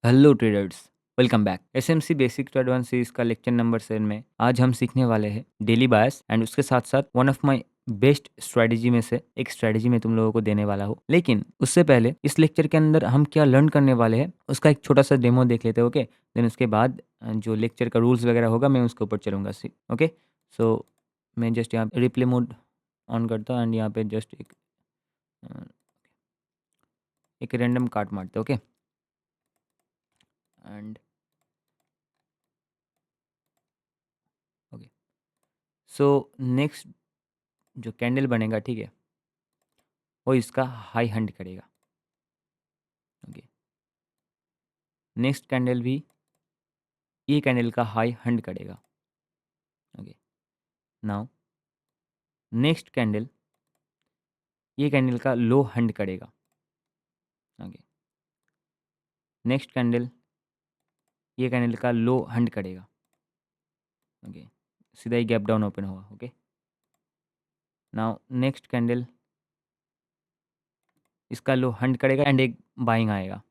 Hello traders, welcome back. SMC basic to advance series का lecture number 7 में आज हम सीखने वाले हैं डेली बायस एंड उसके साथ साथ one of my best strategy में से एक स्ट्रेटजी मैं तुम लोगों को देने वाला हूँ। लेकिन उससे पहले इस लेक्चर के अंदर हम क्या लर्न करने वाले हैं उसका एक छोटा सा डेमो देख लेते हैं। ओके, देन उसके बाद जो लेक्चर का रूल्स वगैरह होगा मैं उसके ऊपर चलूँगा। ओके, सो मैं जस्ट यहाँ रिप्ले मोड ऑन करता हूँ एंड यहाँ पे जस्ट एक रैंडम कार्ड मारते हैं। Okay, and okay, so next जो कैंडल बनेगा, ठीक है, वो इसका हाई हंट करेगा। ओके, नेक्स्ट कैंडल भी ये कैंडल का हाई हंट करेगा। ओके, नाउ नेक्स्ट कैंडल ये कैंडल का लो हंट करेगा। ओके, नेक्स्ट कैंडल ये कैंडल का लो हंट करेगा। ओके, सीधा ही गैप डाउन ओपन होगा। ओके, नाउ नेक्स्ट कैंडल इसका लो हंट करेगा एंड एक बाइंग आएगा।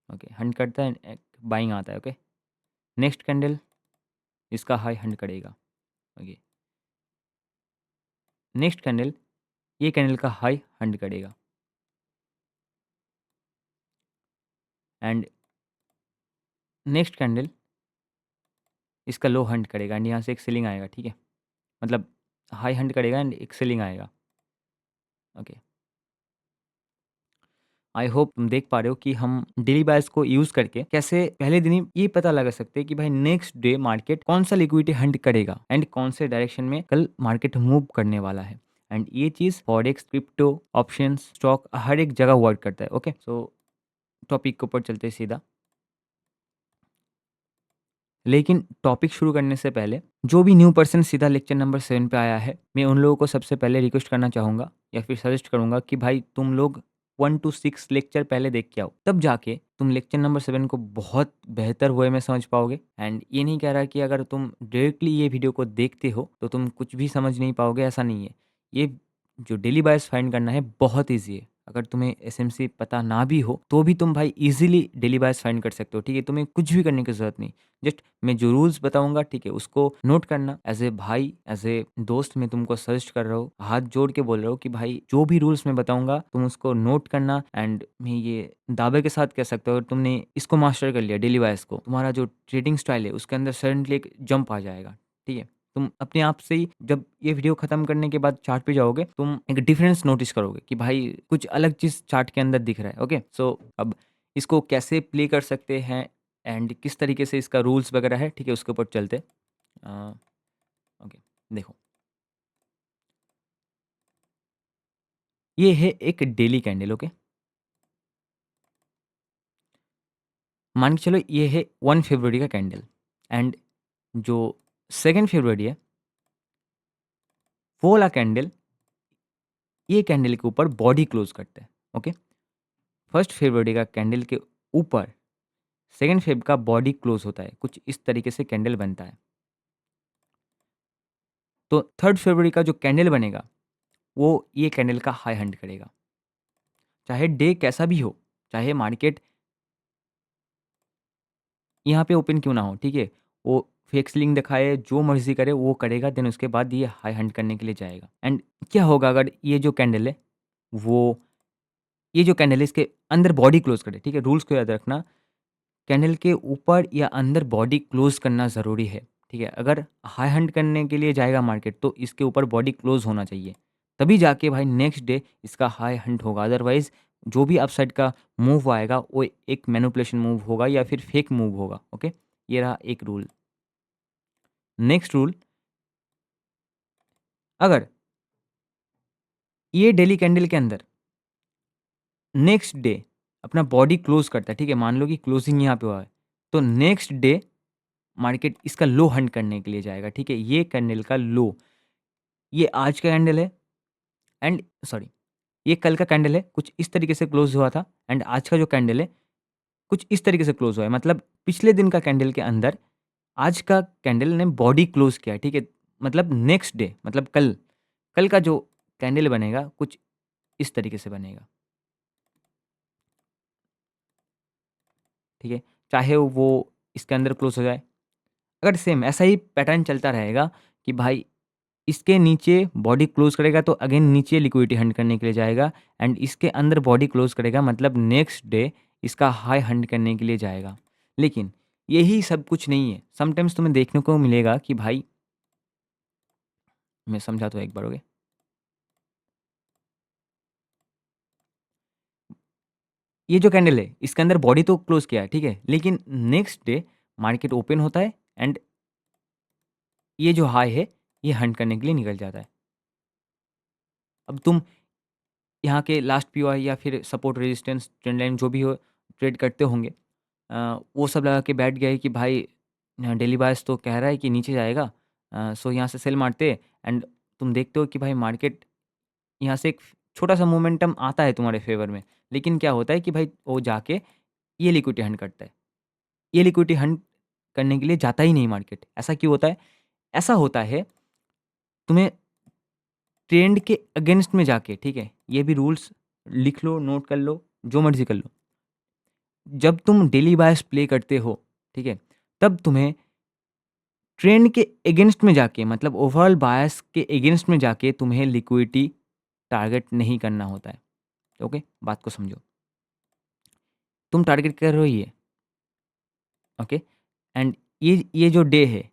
ओके, हंट करता है एक बाइंग आता है। ओके, नेक्स्ट कैंडल इसका हाई हंट करेगा। ओके, नेक्स्ट कैंडल ये कैंडल का हाई हंट करेगा एंड नेक्स्ट कैंडल इसका लो हंट करेगा एंड यहाँ से एक सेलिंग आएगा। ठीक है, मतलब हाई हंट करेगा एंड एक सेलिंग आएगा। ओके, आई होप तुम देख पा रहे हो कि हम डेली बायस को यूज करके कैसे पहले दिन ही ये पता लगा सकते हैं कि भाई नेक्स्ट डे मार्केट कौन सा लिक्विडिटी हंट करेगा एंड कौन से डायरेक्शन में कल मार्केट मूव करने वाला है। एंड ये चीज फॉरेक्स, क्रिप्टो, ऑप्शंस, स्टॉक हर एक जगह वर्क करता है। ओके, सो टॉपिक के ऊपर चलते हैं सीधा। लेकिन टॉपिक शुरू करने से पहले जो भी न्यू पर्सन सीधा लेक्चर नंबर 7 पे आया है, मैं उन लोगों को सबसे पहले रिक्वेस्ट करना चाहूँगा या फिर सजेस्ट करूँगा कि भाई तुम लोग 1 to 6 लेक्चर पहले देख के आओ, तब जाके तुम लेक्चर नंबर 7 को बहुत बेहतर वे में समझ पाओगे। एंड ये नहीं कह रहा कि अगर तुम डायरेक्टली ये वीडियो को देखते हो तो तुम कुछ भी समझ नहीं पाओगे, ऐसा नहीं है। ये जो डेली बायस फाइंड करना है बहुत ईजी है। अगर तुम्हें एसएमसी पता ना भी हो तो भी तुम भाई इजीली डेली बायस फाइंड कर सकते हो। ठीक है, तुम्हें कुछ भी करने की जरूरत नहीं, जस्ट मैं जो रूल्स बताऊंगा, ठीक है, उसको नोट करना। एज ए भाई, एज ए दोस्त मैं तुमको सजेस्ट कर रहा हूँ, हाथ जोड़ के बोल रहा हूँ कि भाई जो भी रूल्स मैं बताऊंगा तुम उसको नोट करना। एंड मैं ये दावे के साथ कह सकता हूँ, तुमने इसको मास्टर कर लिया डेली वाइज को, तुम्हारा जो ट्रेडिंग स्टाइल है उसके अंदर सडनली एक जंप आ जाएगा। ठीक है, तुम अपने आप से ही जब ये वीडियो खत्म करने के बाद चार्ट पे जाओगे तुम एक डिफरेंस नोटिस करोगे कि भाई कुछ अलग चीज चार्ट के अंदर दिख रहा है। ओके, सो अब इसको कैसे प्ले कर सकते हैं एंड किस तरीके से इसका रूल्स वगैरह है, ठीक है, उसके ऊपर चलते। ओके, देखो, ये है एक डेली कैंडल। ओके, मान के चलो ये है 1 फरवरी का कैंडल एंड जो 2 फरवरी है वो वाला कैंडल ये कैंडल के ऊपर बॉडी क्लोज करता है। ओके, 1 फरवरी का कैंडल के ऊपर 2 फेब का बॉडी क्लोज होता है, कुछ इस तरीके से कैंडल बनता है। तो 3 फरवरी का जो कैंडल बनेगा वो ये कैंडल का हाई हंट करेगा, चाहे डे कैसा भी हो, चाहे मार्केट यहाँ पे ओपन क्यों ना हो। ठीक है, वो फेक सीलिंग दिखाए, जो मर्जी करे वो करेगा, देन उसके बाद ये हाई हंट करने के लिए जाएगा। एंड क्या होगा अगर ये जो कैंडल है वो ये जो कैंडल है इसके अंदर बॉडी क्लोज करे। ठीक है, रूल्स को याद रखना, कैंडल के ऊपर या अंदर बॉडी क्लोज करना ज़रूरी है। ठीक है, अगर हाई हंट करने के लिए जाएगा मार्केट तो इसके ऊपर बॉडी क्लोज होना चाहिए, तभी जाके भाई नेक्स्ट डे इसका हाई हंट होगा। अदरवाइज जो भी अपसाइड का मूव आएगा वो एक मैनिपुलेशन मूव होगा या फिर फेक मूव होगा। ओके, ये रहा एक रूल। नेक्स्ट रूल, अगर ये डेली कैंडल के अंदर नेक्स्ट डे अपना बॉडी क्लोज करता है, ठीक है, मान लो कि क्लोजिंग यहाँ पे हुआ है, तो नेक्स्ट डे मार्केट इसका लो हंट करने के लिए जाएगा। ठीक है, ये कैंडल का लो, ये आज का कैंडल है एंड सॉरी ये कल का कैंडल है, कुछ इस तरीके से क्लोज हुआ था एंड आज का जो कैंडल है कुछ इस तरीके से क्लोज हुआ है। मतलब पिछले दिन का कैंडल के अंदर आज का कैंडल ने बॉडी क्लोज किया है। ठीक है, मतलब नेक्स्ट डे, मतलब कल कल का जो कैंडल बनेगा कुछ इस तरीके से बनेगा। ठीक है? चाहे वो इसके अंदर क्लोज़ हो जाए। अगर सेम ऐसा ही पैटर्न चलता रहेगा कि भाई इसके नीचे बॉडी क्लोज़ करेगा तो अगेन नीचे लिक्विडिटी हंट करने के लिए जाएगा एंड इसके अंदर बॉडी क्लोज़ करेगा मतलब नेक्स्ट डे इसका हाई हंट करने के लिए जाएगा। लेकिन यही सब कुछ नहीं है। समटाइम्स तुम्हें देखने को मिलेगा कि भाई मैं समझाता हूँ एक बार, ओके? ये जो कैंडल है इसके अंदर बॉडी तो क्लोज़ किया है, ठीक है? लेकिन नेक्स्ट डे मार्केट ओपन होता है एंड ये जो हाई है ये हंट करने के लिए निकल जाता है। अब तुम यहाँ के लास्ट पीओआई या फिर सपोर्ट रेजिस्टेंस ट्रेंड लाइन जो भी हो ट्रेड करते होंगे, वो सब लगा के बैठ गए कि भाई डेली बायस तो कह रहा है कि नीचे जाएगा, सो यहाँ से सेल मारते एंड तुम देखते हो कि भाई मार्केट यहाँ से एक छोटा सा मोमेंटम आता है तुम्हारे फेवर में। लेकिन क्या होता है कि भाई वो जाके ये लिक्विडिटी हंट करता है। ये लिक्विडिटी हंट करने के लिए जाता ही नहीं मार्केट। ऐसा क्यों होता है? ऐसा होता है तुम्हें ट्रेंड के अगेंस्ट में जाके, ठीक है? ये भी रूल्स लिख लो, नोट कर लो, जो मर्ज़ी कर लो। जब तुम डेली बायस प्ले करते हो, ठीक है? तब तुम्हें ट्रेंड के अगेंस्ट में जाके मतलब ओवरऑल बायस के अगेंस्ट में जाके तुम्हें लिक्विडिटी टारगेट नहीं करना होता है। ओके? बात को समझो। तुम टारगेट कर रहे हो ये, ओके? एंड ये जो डे है,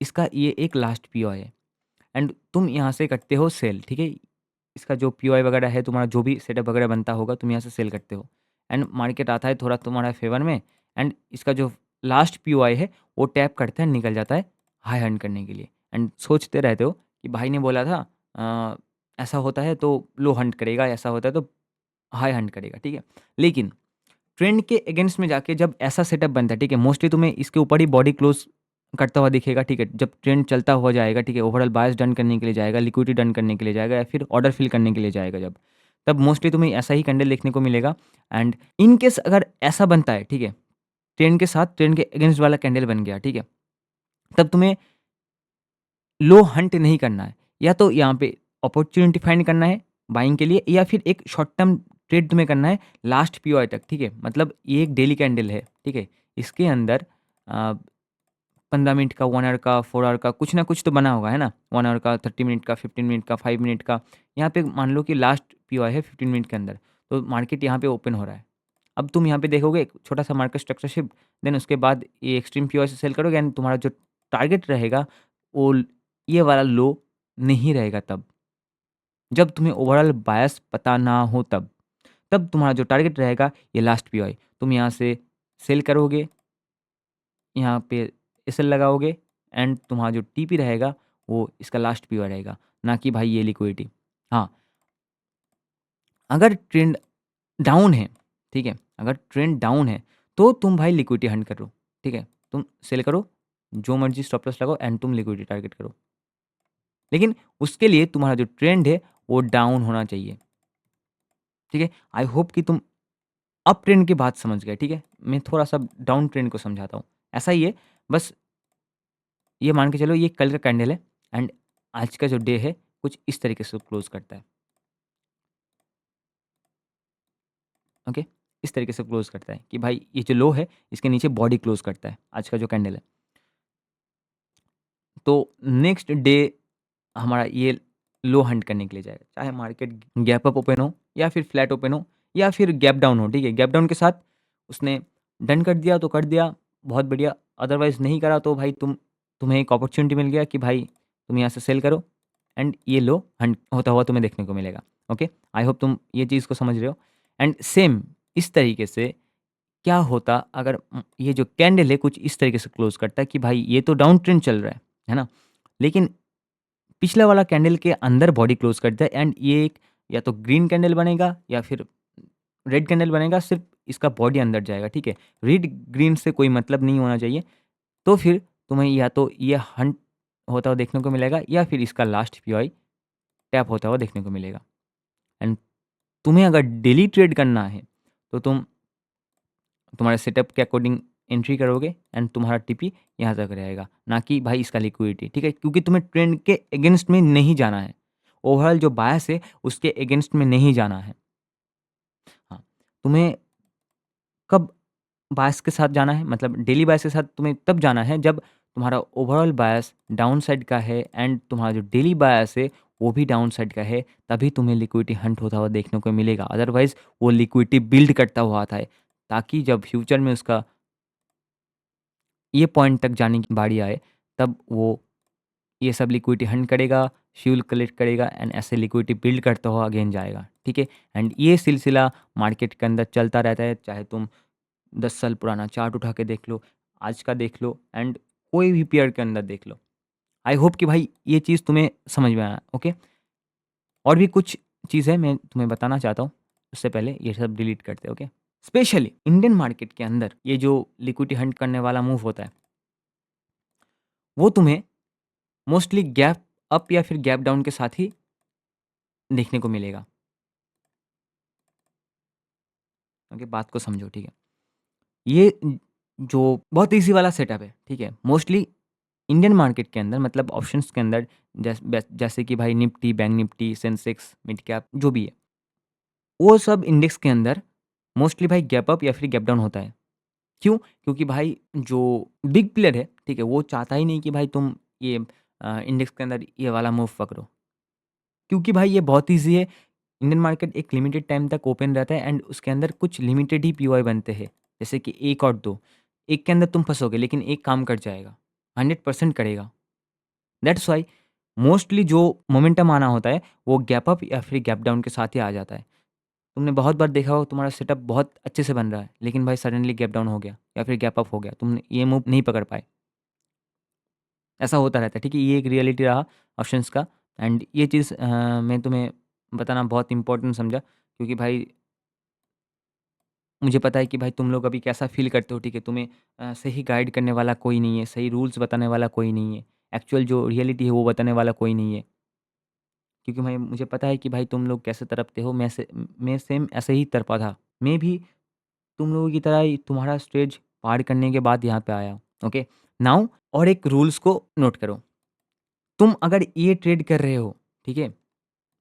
इसका ये एक लास्ट पीओआई है एंड तुम यहाँ से करते हो सेल, ठीक है? इसका जो पीओआई वगैरह है, तुम्हारा जो भी सेटअप वगैरह बनता होगा, तुम यहाँ से सेल करते हो एंड मार्केट आता है थोड़ा तुम्हारा फेवर में एंड इसका जो लास्ट पीओआई है, वो टैप करता है, निकल जाता है हाई हंट करने के लिए एंड सोचते रहते हो कि भाई ने बोला था ऐसा होता है तो लो हंट करेगा, ऐसा होता है तो हाई हंट करेगा, ठीक है? लेकिन ट्रेंड के अगेंस्ट में जाके जब ऐसा सेटअप बनता है, ठीक है? मोस्टली तुम्हें इसके ऊपर ही बॉडी क्लोज करता हुआ दिखेगा, ठीक है? जब ट्रेंड चलता हुआ जाएगा, ठीक है? ओवरऑल बायस डन करने के लिए जाएगा, लिक्विडिटी डन करने के लिए जाएगा या फिर ऑर्डर फिल करने के लिए जाएगा जब, तब मोस्टली तुम्हें ऐसा ही कैंडल देखने को मिलेगा एंड इन केस अगर ऐसा बनता है, ठीक है? ट्रेंड के साथ ट्रेंड के अगेंस्ट वाला कैंडल बन गया, ठीक है? तब तुम्हें लो हंट नहीं करना है, या तो यहाँ पे अपॉर्चुनिटी फाइंड करना है बाइंग के लिए या फिर एक शॉर्ट टर्म ट्रेड तुम्हें करना है लास्ट पीओआई तक, ठीक है? मतलब ये एक डेली कैंडल है, ठीक है? इसके अंदर 15 मिनट का, 1 आवर का, 4 आवर का कुछ ना कुछ तो बना होगा, है ना? 1 आवर का, 30 मिनट का, 15 मिनट का, 5 मिनट का। यहाँ पे मान लो कि लास्ट पीओआई है 15 मिनट के अंदर, तो मार्केट यहाँ पे ओपन हो रहा है। अब तुम यहाँ पे देखोगे एक छोटा-सा मार्केट स्ट्रक्चर शिफ्ट, देन उसके बाद ये एक्सट्रीम पीओआई से सेल करोगे एंड तुम्हारा जो टारगेट रहेगा वो ये वाला लो नहीं रहेगा तब। जब तुम्हें ओवरऑल बायस पता ना हो तब। तब तुम्हारा जो टारगेट रहेगा ये लास्ट पीओआई। तुम यहाँ से सेल करोगे, यहाँ पे एसएल लगाओगे एंड तुम्हारा जो टीपी रहेगा वो इसका लास्ट पीओआई रहेगा, ना कि भाई ये लिक्विडिटी। हाँ, अगर ट्रेंड डाउन है, ठीक है? अगर ट्रेंड डाउन है तो तुम भाई लिक्विडिटी हंट करो, ठीक है? तुम सेल करो, जो मर्ज़ी स्टॉप लॉस लगाओ एंड तुम लिक्विडिटी टारगेट करो। लेकिन उसके लिए तुम्हारा जो ट्रेंड है वो डाउन होना चाहिए, ठीक है? आई होप कि तुम अप ट्रेंड की बात समझ गए, ठीक है? मैं थोड़ा-सा डाउन ट्रेंड को समझाता हूँ। ऐसा ही है, बस ये मान के चलो ये कल का कैंडल है एंड आज का जो डे है कुछ इस तरीके से क्लोज़ करता है, ओके? इस तरीके से क्लोज़ करता है कि भाई ये जो लो है इसके नीचे बॉडी क्लोज़ करता है, आज का जो कैंडल है। तो नेक्स्ट डे हमारा ये लो हंट करने के लिए जाएगा, चाहे मार्केट गैप अप ओपन हो या फिर फ्लैट ओपन हो या फिर गैप डाउन हो, ठीक है? गैप डाउन के साथ उसने डन कर दिया तो कर दिया, बहुत बढ़िया। अदरवाइज़ नहीं करा तो भाई तुम्हें एक अपॉर्च्युनिटी मिल गया कि भाई तुम यहाँ से सेल करो एंड ये लो हंट होता हुआ तुम्हें देखने को मिलेगा, ओके? आई होप तुम ये चीज़ को समझ रहे हो एंड सेम इस तरीके से क्या होता अगर ये जो कैंडल है कुछ इस तरीके से क्लोज़ करता है कि भाई ये तो डाउन ट्रेंड चल रहा है ना? लेकिन पिछला वाला कैंडल के अंदर बॉडी क्लोज़ करता है एंड ये एक या तो ग्रीन कैंडल बनेगा या फिर रेड कैंडल बनेगा, सिर्फ़ इसका बॉडी अंदर जाएगा, ठीक है? रेड ग्रीन से कोई मतलब नहीं होना चाहिए। तो फिर तुम्हें या तो ये हंट होता हुआ देखने को मिलेगा या फिर इसका लास्ट पीओआई टैप होता हुआ देखने को मिलेगा एंड तुम्हें अगर डेली ट्रेड करना है तो तुम तुम्हारे सेटअप के अकॉर्डिंग एंट्री करोगे एंड तुम्हारा टीपी यहाँ तक रहेगा, ना कि भाई इसका लिक्विडिटी, ठीक है? क्योंकि तुम्हें ट्रेंड के अगेंस्ट में नहीं जाना है। ओवरऑल जो बायस है उसके अगेंस्ट में नहीं जाना है। हाँ, तुम्हें कब बायस के साथ जाना है, मतलब डेली बायस के साथ तुम्हें तब जाना है जब तुम्हारा ओवरऑल बायस डाउन साइड का है एंड तुम्हारा जो डेली बायस है वो भी डाउन साइड का है, तभी तुम्हें लिक्विडिटी हंट होता हुआ देखने को मिलेगा। अदरवाइज़ वो लिक्विडिटी बिल्ड करता हुआ आता है, ताकि जब फ्यूचर में उसका ये पॉइंट तक जाने की बारी आए, तब वो ये सब लिक्विडिटी हंट करेगा, फ्यूल कलेक्ट करेगा एंड ऐसे लिक्विडिटी बिल्ड करता हुआ अगेन जाएगा, ठीक है? एंड ये सिलसिला मार्केट के अंदर चलता रहता है, चाहे तुम 10 साल पुराना चार्ट उठा के देख लो, आज का देख लो एंड कोई भी पीरियड के अंदर देख लो। आई होप कि भाई ये चीज़ तुम्हें समझ में आया, ओके? और भी कुछ चीज़ है मैं तुम्हें बताना चाहता हूँ, उससे पहले ये सब डिलीट करते हैं, ओके? स्पेशली इंडियन मार्केट के अंदर ये जो लिक्विडिटी हंट करने वाला मूव होता है, वो तुम्हें मोस्टली गैप अप या फिर गैप डाउन के साथ ही देखने को मिलेगा। ओके, बात को समझो, ठीक है? ये जो बहुत ईज़ी वाला सेटअप है, ठीक है? मोस्टली इंडियन मार्केट के अंदर, मतलब ऑप्शंस के अंदर, जैसे कि भाई Nifty, bank Nifty, Sensex, mid cap जो भी है, वो सब इंडेक्स के अंदर मोस्टली भाई गैप अप या फिर गैप डाउन होता है। क्यों? क्योंकि भाई जो बिग प्लेयर है, ठीक है? वो चाहता ही नहीं कि भाई तुम ये इंडेक्स के अंदर ये वाला मूव पकड़ो। क्योंकि भाई ये बहुत ईज़ी है। इंडियन मार्केट एक लिमिटेड टाइम तक ओपन रहता है एंड उसके अंदर कुछ लिमिटेड ही पीओआई बनते हैं। जैसे कि 1 और 2, एक के अंदर तुम फँसोगे लेकिन एक काम कर जाएगा, 100% करेगा। दैट्स व्हाई मोस्टली जो मोमेंटम आना होता है, वो गैप अप या फिर गैप डाउन के साथ ही आ जाता है। तुमने बहुत बार देखा होगा तुम्हारा सेटअप बहुत अच्छे से बन रहा है, लेकिन भाई सडनली गैप डाउन हो गया या फिर गैप अप हो गया, तुमने ये मूव नहीं पकड़ पाए। ऐसा होता रहता है, ठीक है? ये एक रियलिटी रहा ऑप्शंस का एंड ये चीज़ मैं तुम्हें बताना बहुत इम्पोर्टेंट समझा, क्योंकि भाई मुझे पता है कि भाई तुम लोग अभी कैसा फ़ील करते हो, ठीक है? तुम्हें सही गाइड करने वाला कोई नहीं है, सही रूल्स बताने वाला कोई नहीं है, एक्चुअल जो रियलिटी है वो बताने वाला कोई नहीं है। क्योंकि भाई मुझे पता है कि भाई तुम लोग कैसे तड़पते हो, मैं सेम ऐसे ही तड़पा था। मैं भी तुम लोगों की तरह ही तुम्हारा स्टेज पार करने के बाद यहाँ पे आया हूँ, ओके? नाउ और एक रूल्स को नोट करो। तुम अगर ये ट्रेड कर रहे हो, ठीक है?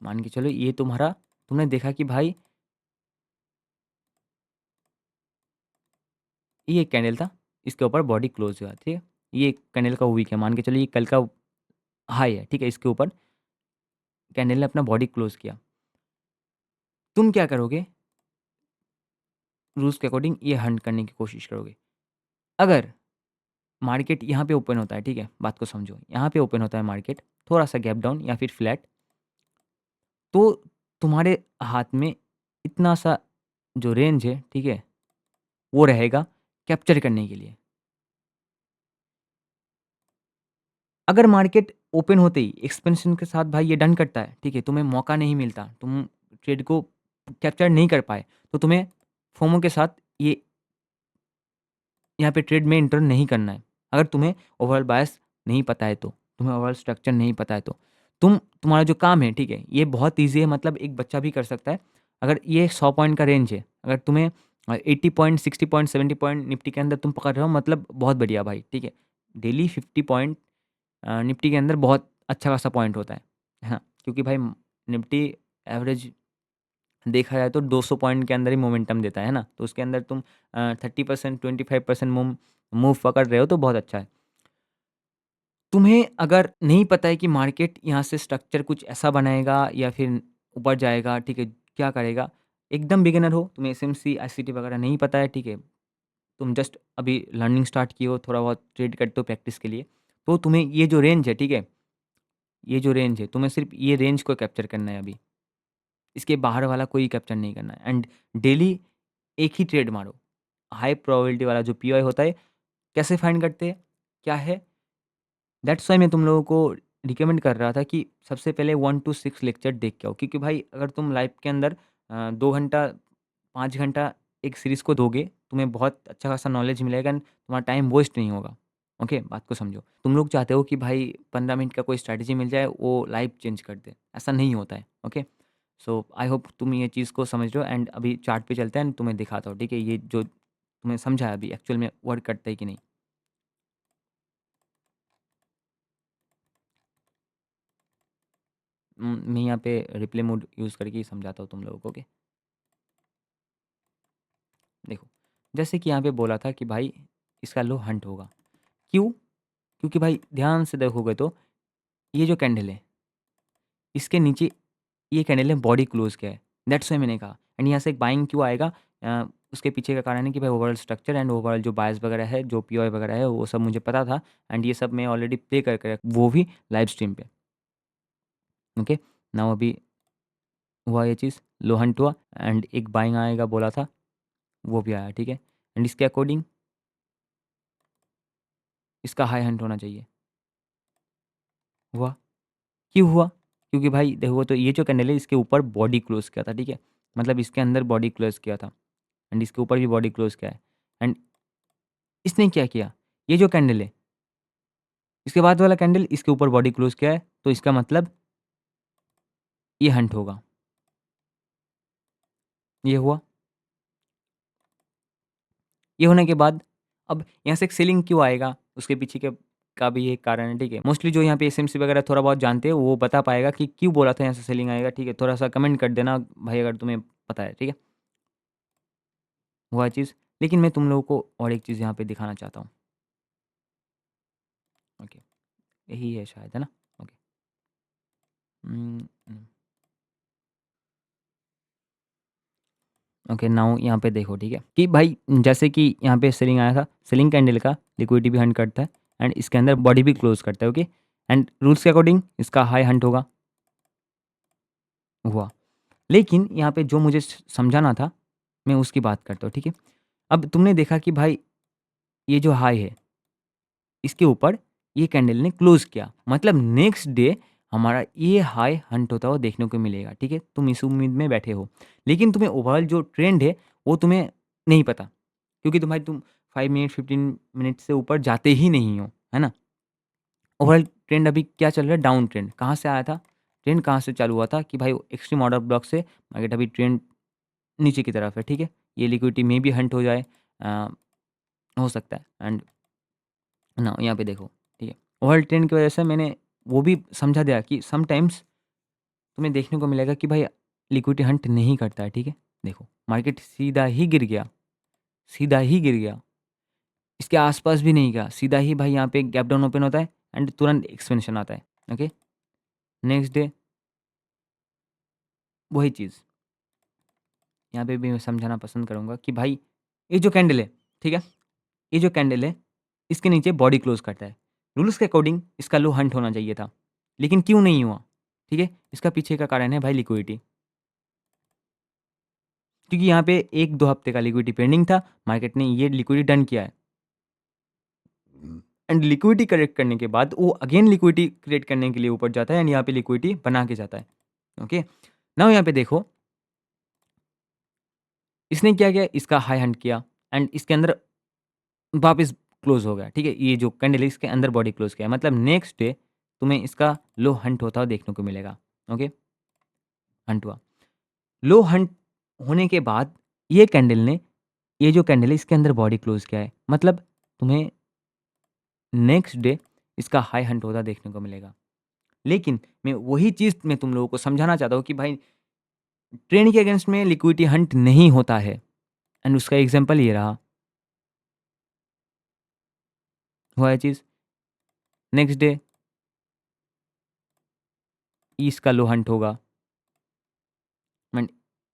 मान के चलो ये तुम्हारा, तुमने देखा कि भाई ये एक कैंडल था, इसके ऊपर बॉडी क्लोज़ हुआ, ठीक है? ये एक कैंडल का वीक है, मान के चलिए ये कल का हाई है, ठीक है? इसके ऊपर कैंडल ने अपना बॉडी क्लोज़ किया। तुम क्या करोगे? रूल्स के अकॉर्डिंग ये हंट करने की कोशिश करोगे। अगर मार्केट यहाँ पे ओपन होता है, ठीक है? बात को समझो, यहाँ पे ओपन होता है मार्केट, थोड़ा-सा गैप डाउन या फिर फ्लैट, तो तुम्हारे हाथ में इतना सा जो रेंज है, ठीक है? वो रहेगा कैप्चर करने के लिए। अगर मार्केट ओपन होते ही एक्सपेंशन के साथ भाई ये डन करता है, ठीक है? तुम्हें मौका नहीं मिलता, तुम ट्रेड को कैप्चर नहीं कर पाए, तो तुम्हें फोमो के साथ ये यहाँ पे ट्रेड में एंटर नहीं करना है। अगर तुम्हें ओवरऑल बायस नहीं पता है तो, तुम्हें ओवरऑल स्ट्रक्चर नहीं पता है तो, तुम्हारा जो काम है, ठीक है? ये बहुत ईज़ी है, मतलब एक बच्चा भी कर सकता है। अगर ये 100 पॉइंट का रेंज है, अगर तुम्हें 80 पॉइंट, 60 पॉइंट, 70 पॉइंट निफ्टी के अंदर तुम पकड़ रहे हो, मतलब बहुत बढ़िया भाई, ठीक है? डेली 50 पॉइंट निफ्टी के अंदर बहुत अच्छा खासा पॉइंट होता है। हाँ, क्योंकि भाई निफ्टी एवरेज देखा जाए तो 200 पॉइंट के अंदर ही मोमेंटम देता है ना? तो उसके अंदर तुम 30%, 25% मूव पकड़ रहे हो तो बहुत अच्छा है। तुम्हें अगर नहीं पता है कि मार्केट यहाँ से स्ट्रक्चर कुछ ऐसा बनाएगा या फिर ऊपर जाएगा, ठीक है? क्या करेगा? एकदम बिगिनर हो, तुम्हें एसएमसी, आईसीटी वगैरह नहीं पता है, ठीक है? तुम जस्ट अभी लर्निंग स्टार्ट किए हो, थोड़ा बहुत ट्रेड करते हो प्रैक्टिस के लिए, तो तुम्हें ये जो रेंज है, ठीक है? ये जो रेंज है, तुम्हें सिर्फ़ ये रेंज को कैप्चर करना है अभी। इसके बाहर वाला कोई कैप्चर नहीं करना है एंड डेली एक ही ट्रेड मारो। हाई प्रोबेबिलिटी वाला जो पीओआई होता है, कैसे फाइंड करते हैं? क्या है? दैट्स व्हाई मैं तुम लोगों को रिकमेंड कर रहा था कि सबसे पहले 1 टू 6 लेक्चर देख के आओ, क्योंकि भाई अगर तुम लाइफ के अंदर 2 घंटा, 5 घंटा एक सीरीज़ को दोगे, तुम्हें बहुत अच्छा खासा नॉलेज मिलेगा एंड तुम्हारा टाइम वेस्ट नहीं होगा। ओके? बात को समझो। तुम लोग चाहते हो कि भाई 15 मिनट का कोई स्ट्रैटेजी मिल जाए, वो लाइफ चेंज कर दे। ऐसा नहीं होता है। ओके? सो आई होप तुम ये चीज़ को समझ रहे हो एंड अभी चार्ट पे चलते हैं एंड तुम्हें दिखाता हूँ, ठीक है? ये जो तुम्हें समझा है अभी एक्चुअल में वर्क करता है कि नहीं। मैं यहाँ पे रिप्ले मोड यूज़ करके ही समझाता हूँ तुम लोगों को, ओके? देखो, जैसे कि यहाँ पे बोला था कि भाई इसका लो हंट होगा। क्यों? क्योंकि भाई ध्यान से देखोगे तो ये जो कैंडल है, इसके नीचे ये कैंडल ने बॉडी क्लोज़ किया है। दैट्स व्हाई मैंने कहा एंड यहाँ से एक बाइंग क्यों आएगा, उसके पीछे का कारण है कि भाई ओवरऑल स्ट्रक्चर एंड ओवरऑल जो बायस वगैरह है, जो पीओआई वगैरह है, वो सब मुझे पता था एंड ये सब मैं ऑलरेडी प्ले करके वो भी लाइव स्ट्रीम पे। ओके, नाउ अभी हुआ ये चीज़, लो हंट हुआ एंड एक बाइंग आएगा बोला था, वो भी आया, ठीक है। एंड इसके अकॉर्डिंग इसका हाई हंट होना चाहिए। हुआ। क्यों हुआ? क्योंकि भाई देखो तो ये जो कैंडल है इसके ऊपर बॉडी क्लोज़ किया था, ठीक है। मतलब इसके अंदर बॉडी क्लोज़ किया था एंड इसके ऊपर भी बॉडी क्लोज़ किया है एंड इसने क्या किया, ये जो कैंडल है, इसके बाद वाला कैंडल इसके ऊपर बॉडी क्लोज़ किया है, तो इसका मतलब ये हंट होगा। ये हुआ। ये होने के बाद अब यहाँ से एक सेलिंग क्यों आएगा, उसके पीछे के का भी एक कारण है, ठीक है। मोस्टली जो यहाँ पे एसएमसी वगैरह थोड़ा बहुत जानते हैं, वो बता पाएगा कि क्यों बोला था यहाँ से सेलिंग आएगा, ठीक है। थोड़ा-सा कमेंट कर देना भाई अगर तुम्हें पता है, ठीक है। हुआ चीज़, लेकिन मैं तुम लोगों को और एक चीज़ यहाँ पे दिखाना चाहता हूँ। ओके, यही है शायद, है ना? ओके। हुँ, हुँ। ओके, नाउ यहाँ पे देखो, ठीक है, कि भाई जैसे कि यहाँ पे सेलिंग आया था, सेलिंग कैंडल का लिक्विडिटी भी हंट करता है एंड इसके अंदर बॉडी भी क्लोज़ करता है, ओके। एंड रूल्स के अकॉर्डिंग इसका हाई हंट होगा। हुआ। लेकिन यहाँ पे जो मुझे समझाना था, मैं उसकी बात करता हूँ, ठीक है। अब तुमने देखा कि भाई ये जो हाई है, इसके ऊपर ये कैंडल ने क्लोज किया, मतलब नेक्स्ट डे हमारा ये हाई हंट होता हुआ देखने को मिलेगा, ठीक है। तुम इस उम्मीद में बैठे हो, लेकिन तुम्हें ओवरऑल जो ट्रेंड है वो तुम्हें नहीं पता, क्योंकि तुम 5 मिनट 15 मिनट से ऊपर जाते ही नहीं हो, है ना। ओवरऑल ट्रेंड अभी क्या चल रहा है, डाउन ट्रेंड। कहाँ से आया था ट्रेंड, कहाँ से चालू हुआ था कि भाई एक्सट्रीम ऑर्डर ब्लॉक से मार्केट अभी ट्रेंड नीचे की तरफ है, ठीक है। ये लिक्विडिटी में भी हंट हो जाए, हो सकता है एंड ना यहाँ पे देखो, ठीक है। ओवरऑल ट्रेंड की वजह से मैंने वो भी समझा दिया कि समटाइम्स तुम्हें देखने को मिलेगा कि भाई लिक्विडिटी हंट नहीं करता है, ठीक है। देखो मार्केट सीधा ही गिर गया, सीधा ही गिर गया, इसके आसपास भी नहीं गया, सीधा ही भाई यहाँ पे गैप डाउन ओपन होता है एंड तुरंत एक्सपेंशन आता है, ओके। नेक्स्ट डे वही चीज़ यहाँ पे भी मैं समझाना पसंद करूँगा कि भाई ये जो कैंडल है, ठीक है, ये जो कैंडल है इसके नीचे बॉडी क्लोज करता है। रूल्स के अकॉर्डिंग इसका लो हंट होना चाहिए था, लेकिन क्यों नहीं हुआ, ठीक है। इसका पीछे का कारण है भाई लिक्विडिटी, क्योंकि यहाँ पे 1-2 हफ्ते का लिक्विडिटी पेंडिंग था, मार्केट ने ये लिक्विडिटी डन किया है एंड लिक्विडिटी करेक्ट करने के बाद वो अगेन लिक्विडिटी क्रिएट करने के लिए ऊपर जाता है एंड यहाँ पे लिक्विडिटी बना के जाता है, ओके। नाउ यहाँ पे देखो इसने क्या किया, इसका हाई हंट किया एंड इसके अंदर वापस क्लोज हो गया, ठीक है। ये जो कैंडल है इसके अंदर बॉडी क्लोज किया है, मतलब नेक्स्ट डे तुम्हें इसका लो हंट होता हुआ देखने को मिलेगा, ओके। हंट हुआ, लो हंट होने के बाद ये कैंडल ने, ये जो कैंडल है इसके अंदर बॉडी क्लोज किया है, मतलब तुम्हें नेक्स्ट डे इसका हाई हंट होता देखने को मिलेगा। लेकिन मैं वही चीज़ मैं तुम लोगों को समझाना चाहता हूँ कि भाई ट्रेंड के अगेंस्ट में लिक्विडिटी हंट नहीं होता है एंड उसका एग्जांपल ये रहा, हुआ है चीज़। नेक्स्ट डे इसका लो हंट होगा एंड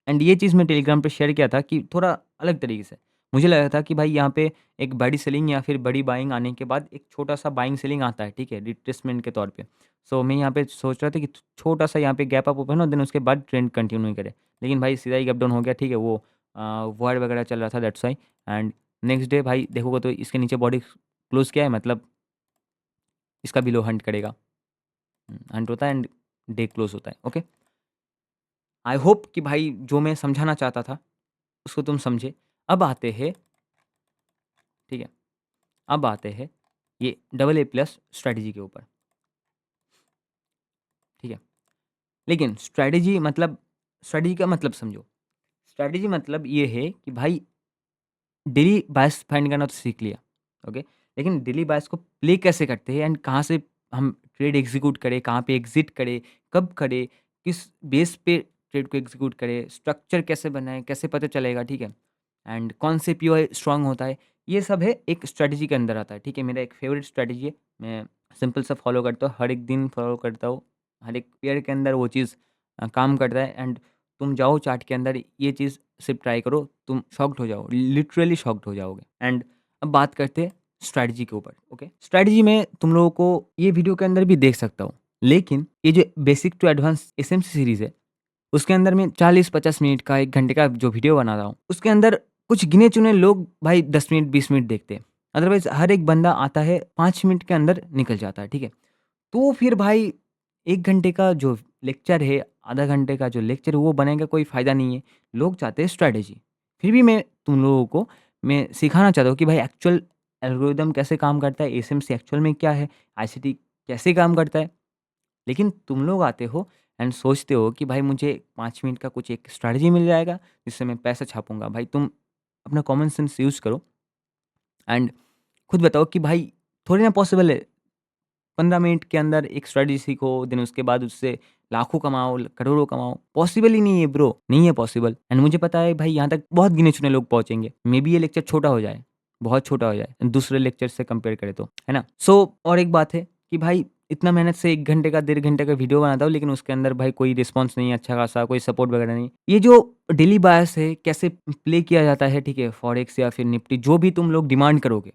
एंड ये चीज़ मैं टेलीग्राम पे शेयर किया था कि थोड़ा अलग तरीके से मुझे लगा था कि भाई यहाँ पे एक बड़ी सेलिंग या फिर बड़ी बाइंग आने के बाद एक छोटा सा बाइंग सेलिंग आता है, ठीक है, रिट्रेसमेंट के तौर पे। सो मैं यहाँ पे सोच रहा था कि छोटा सा यहाँ पे गैप अप ओपन हो, देन उसके बाद ट्रेंड कंटिन्यू करे, लेकिन भाई सीधा ही गैप डाउन हो गया, ठीक है। वो वॉर वगैरह चल रहा था, that's why. And next day भाई देखोगे तो इसके नीचे बॉडी क्लोज किया है, मतलब इसका भी लो हंट करेगा, हंट होता है एंड डे क्लोज होता है, ओके। आई होप कि भाई जो मैं समझाना चाहता था उसको तुम समझे। अब आते हैं, ठीक है, अब आते हैं ये डबल ए प्लस स्ट्रैटेजी के ऊपर, ठीक है। लेकिन स्ट्रैटेजी का मतलब समझो। स्ट्रैटेजी मतलब ये है कि भाई डेली बायस फाइंड करना तो सीख लिया, ओके। लेकिन डेली बायस को प्ले कैसे करते हैं एंड कहाँ से हम ट्रेड एग्जीक्यूट करें, कहाँ पे एग्जिट करें, कब करें, किस बेस पे ट्रेड को एग्जीक्यूट करें, स्ट्रक्चर कैसे बनाएं, कैसे पता चलेगा, ठीक है। एंड कौन से पीओआई स्ट्रांग होता है, ये सब है एक स्ट्रैटेजी के अंदर आता है, ठीक है। मेरा एक फेवरेट स्ट्रैटेजी है, मैं सिंपल सा फॉलो करता हूँ, हर एक दिन फॉलो करता हूँ, हर एक पेयर के अंदर वो चीज़ काम करता है। एंड तुम जाओ चार्ट के अंदर, ये चीज़ सिर्फ ट्राई करो, तुम शॉक्ड हो जाओ, लिटरली शॉक्ड हो जाओगे। एंड अब बात करते हैं स्ट्रैटेजी के ऊपर। ओके, स्ट्रैटेजी में तुम लोगों को ये वीडियो के अंदर भी देख सकता हूँ, लेकिन ये जो basic to advance SMC series है, उसके अंदर मैं 40-50 मिनट का, 1 घंटे का जो वीडियो बना रहा हूँ, उसके अंदर कुछ गिने-चुने लोग भाई 10 मिनट, 20 मिनट देखते हैं। अदरवाइज़ हर एक बंदा आता है 5 मिनट के अंदर निकल जाता है, ठीक है? तो फिर भाई 1 घंटे का जो लेक्चर है, आधा घंटे का जो लेक्चर है, वो बनाने का कोई फ़ायदा नहीं है। लोग चाहते हैं स्ट्रैटेजी। फिर भी मैं तुम लोगों को मैं सिखाना चाहता हूँ कि भाई एक्चुअल एल्गोरिदम कैसे काम करता है, एसएमसी एक्चुअल में क्या है, आईसीटी कैसे काम करता है। लेकिन तुम लोग आते हो एंड सोचते हो कि भाई मुझे 5 मिनट का कुछ एक स्ट्रैटेजी मिल जाएगा, जिससे मैं पैसा छापूँगा। भाई तुम अपना कॉमन सेंस यूज़ करो एंड खुद बताओ कि भाई थोड़ी ना पॉसिबल है 15 मिनट के अंदर एक स्ट्रैटेजी सीखो, देन उसके बाद उससे लाखों कमाओ, करोड़ों कमाओ। पॉसिबल ही नहीं है ब्रो, नहीं है पॉसिबल। एंड मुझे पता है भाई यहाँ तक बहुत गिने-चुने लोग पहुँचेंगे। मेबी ये लेक्चर छोटा हो जाए, बहुत छोटा हो जाए, दूसरे लेक्चर से कंपेयर करें तो, है ना? सो और एक बात है कि भाई इतना मेहनत से 1 घंटे का, 1.5 घंटे का वीडियो बनाता हूँ, लेकिन उसके अंदर भाई कोई रिस्पॉन्स नहीं है अच्छा खासा, कोई सपोर्ट वगैरह नहीं। ये जो डेली बायस है, कैसे प्ले किया जाता है, ठीक है? फॉरेक्स या फिर निफ्टी, जो भी तुम लोग डिमांड करोगे,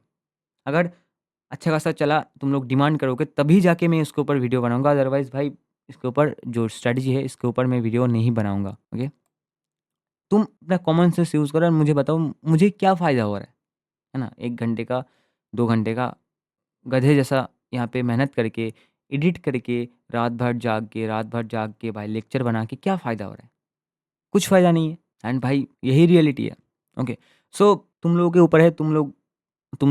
अगर अच्छा खासा चला, तुम लोग डिमांड करोगे, तभी जाके मैं इसके ऊपर वीडियो बनाऊँगा। अदरवाइज़ भाई इसके ऊपर जो स्ट्रैटेजी है, इसके ऊपर मैं वीडियो नहीं बनाऊँगा, ओके? तुम अपना कॉमन सेंस यूज़ करो और मुझे बताओ मुझे क्या फ़ायदा हो रहा है ना? 1 घंटे का, 2 घंटे का गधे जैसा यहाँ पे मेहनत करके, एडिट करके, रात भर जाग के भाई लेक्चर बना के क्या फ़ायदा हो रहा है? कुछ फ़ायदा नहीं है। एंड भाई यही रियलिटी है, ओके? सो तुम लोगों के ऊपर है, तुम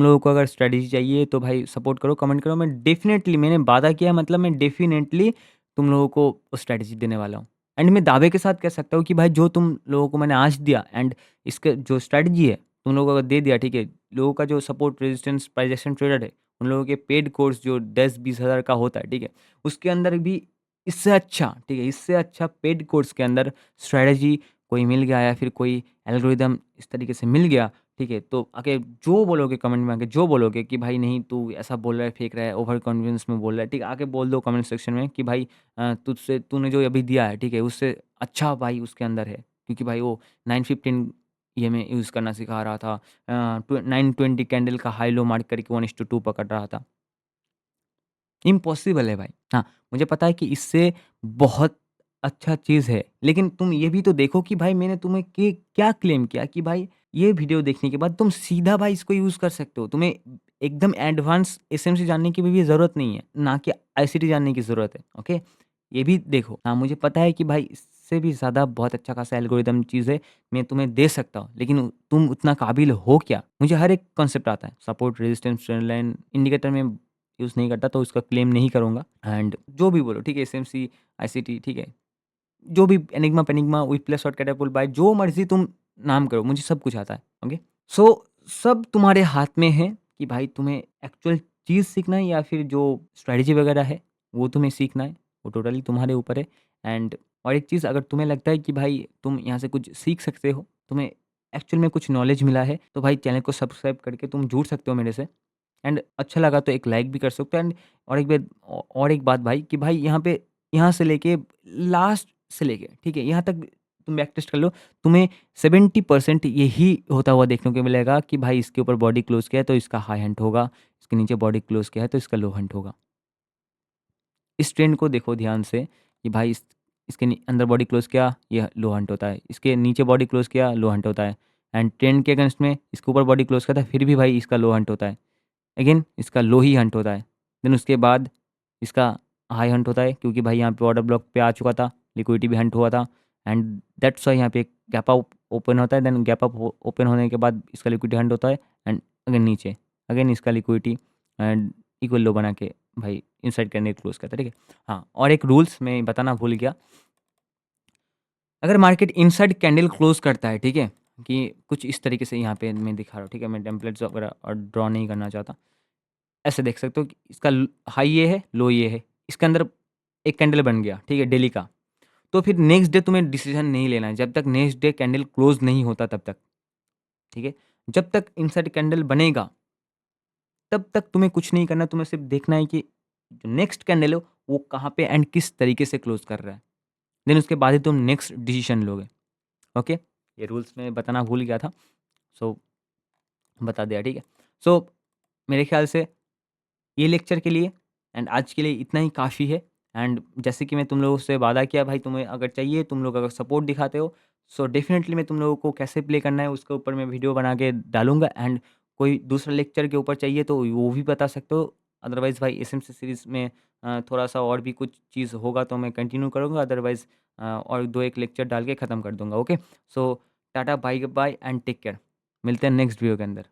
लोगों को अगर स्ट्रैटेजी चाहिए तो भाई सपोर्ट करो, कमेंट करो। मैं डेफ़िनेटली, मैंने वादा किया मतलब मैं डेफ़िनेटली तुम लोगों को वो स्ट्रैटेजी देने वाला हूँ। एंड मैं दावे के साथ कह सकता हूँ कि भाई जो तुम लोगों को मैंने आज दिया एंड इसका जो स्ट्रैटेजी है, तुम लोगों को अगर दे दिया, ठीक है? लोगों का जो support, resistance, price action trader है, उन लोगों के पेड कोर्स जो 10-20 हज़ार का होता है, ठीक है? उसके अंदर भी इससे अच्छा, ठीक है? इससे अच्छा पेड कोर्स के अंदर स्ट्रैटेजी कोई मिल गया या फिर कोई एल्गोरिदम इस तरीके से मिल गया, ठीक है? तो आके जो बोलोगे कमेंट में, आके जो बोलोगे कि भाई नहीं तू ऐसा बोल रहा है, फेंक रहा है, ओवर कॉन्फिडेंस में बोल रहा है, ठीक है? आके बोल दो कमेंट सेक्शन में कि भाई तुझसे तूने जो अभी दिया है, ठीक है? उससे अच्छा भाई उसके अंदर है। क्योंकि भाई वो 915 ईएमए यूज़ करना सिखा रहा था। 920 कैंडल का हाई लो मार्क करके 1:2 पकड़ रहा था। इम्पॉसिबल है भाई। हाँ, मुझे पता है कि इससे बहुत अच्छा चीज़ है, लेकिन तुम ये भी तो देखो कि भाई मैंने तुम्हें के क्या क्लेम किया कि भाई ये वीडियो देखने के बाद तुम सीधा भाई इसको यूज़ कर सकते हो। तुम्हें एकदम एडवांस एसएमसी जानने की भी ज़रूरत नहीं है, ना कि आईसीटी जानने की ज़रूरत है, ओके? ये भी देखो। हाँ, मुझे पता है कि भाई इससे भी ज़्यादा बहुत अच्छा खासा एल्गोरिदम चीज़ है, मैं तुम्हें दे सकता हूँ, लेकिन तुम उतना काबिल हो क्या? मुझे हर एक कॉन्सेप्ट आता है, support, resistance, trend line, indicator में यूज़ नहीं करता तो उसका क्लेम नहीं करूँगा। एंड जो भी बोलो, ठीक है? एसएमसी, आईसीटी, ठीक है? जो भी एनिग्मा, पेनिग्मा, व्हिप्लस और कैटापुल बाय जो मर्ज़ी तुम नाम करो, मुझे सब कुछ आता है, ओके? सो सब तुम्हारे हाथ में है कि भाई तुम्हें एक्चुअल चीज़ सीखना है या फिर जो स्ट्रैटेजी वगैरह है, वो तुम्हें सीखना है, वो टोटली तुम्हारे ऊपर है। एंड और एक चीज़, अगर तुम्हें लगता है कि भाई तुम यहाँ से कुछ सीख सकते हो, तुम्हें एक्चुअल में कुछ नॉलेज मिला है, तो भाई चैनल को सब्सक्राइब करके तुम जुड़ सकते हो मेरे से। एंड अच्छा लगा तो एक लाइक भी कर सकते हो। एंड और एक बात भाई कि भाई यहाँ पे, यहाँ से लेके लास्ट से लेके, ठीक है? यहाँ तक तुम बैक टेस्ट कर लो, तुम्हें 70% यही होता हुआ देखने को मिलेगा कि भाई इसके ऊपर बॉडी क्लोज़ किया है तो इसका हाई हंट होगा, इसके नीचे बॉडी क्लोज़ किया है तो इसका लो हंट होगा। इस ट्रेंड को देखो ध्यान से कि भाई इसके अंदर बॉडी क्लोज किया, ये लो हंट होता है, इसके नीचे बॉडी क्लोज किया, लो हंट होता है। एंड ट्रेंड के अगेंस्ट में इसके ऊपर बॉडी क्लोज किया था, फिर भी भाई इसका लो हंट होता है। अगेन इसका लो ही हंट होता है। देन उसके बाद इसका हाई हंट होता है, क्योंकि भाई यहाँ पे ऑर्डर ब्लॉक पे आ चुका था, लिक्विडिटी भी हंट हुआ था। एंड दैट्स वाई यहाँ पे एक गैप अप ओपन होता है। देन गैप अप ओपन होने के बाद इसका लिक्विडिटी हंट होता है। एंड अगेन नीचे, अगेन इसका लिक्विडिटी एंड इक्वल लो बना के भाई इनसाइड कैंडल क्लोज करता है, ठीक है। हाँ, और एक रूल्स मैं बताना भूल गया, अगर मार्केट इनसाइड कैंडल क्लोज करता है, ठीक है, कि कुछ इस तरीके से यहाँ पे मैं दिखा रहा हूँ, ठीक है, मैं टेम्पलेट्स वगैरह और ड्रॉ नहीं करना चाहता। ऐसे देख सकते हो कि इसका हाई ये है, लो ये है, इसके अंदर एक कैंडल बन गया, ठीक है, डेली का। तो फिर नेक्स्ट डे तुम्हें डिसीजन नहीं लेना है, जब तक नेक्स्ट डे कैंडल क्लोज नहीं होता तब तक। ठीक है? जब तक इंसर्ट कैंडल बनेगा, तब तक तुम्हें कुछ नहीं करना, तुम्हें सिर्फ देखना है कि जो नेक्स्ट कैंडल है वो कहाँ पे एंड किस तरीके से क्लोज़ कर रहा है। देन उसके बाद ही तुम नेक्स्ट डिसीज़न लोगे। ओके? ये रूल्स मैं बताना भूल गया था, सो बता दिया, ठीक है? सो मेरे ख्याल से ये लेक्चर के लिए एंड आज के लिए इतना ही काफ़ी है। एंड जैसे कि मैं तुम लोगों से वादा किया, भाई तुम्हें अगर चाहिए, तुम लोग अगर सपोर्ट दिखाते हो, सो डेफ़िनेटली मैं तुम लोगों को कैसे प्ले करना है उसके ऊपर मैं वीडियो बना के डालूँगा। एंड कोई दूसरा लेक्चर के ऊपर चाहिए तो वो भी बता सकते हो। अदरवाइज़ भाई एसएमसी सीरीज़ में थोड़ा-सा और भी कुछ चीज़ होगा तो मैं कंटिन्यू करूँगा, अदरवाइज़ और 2-1 लेक्चर डाल के ख़त्म कर दूँगा। Okay? So tata, bye bye and take care. मिलते हैं नेक्स्ट वीडियो के अंदर।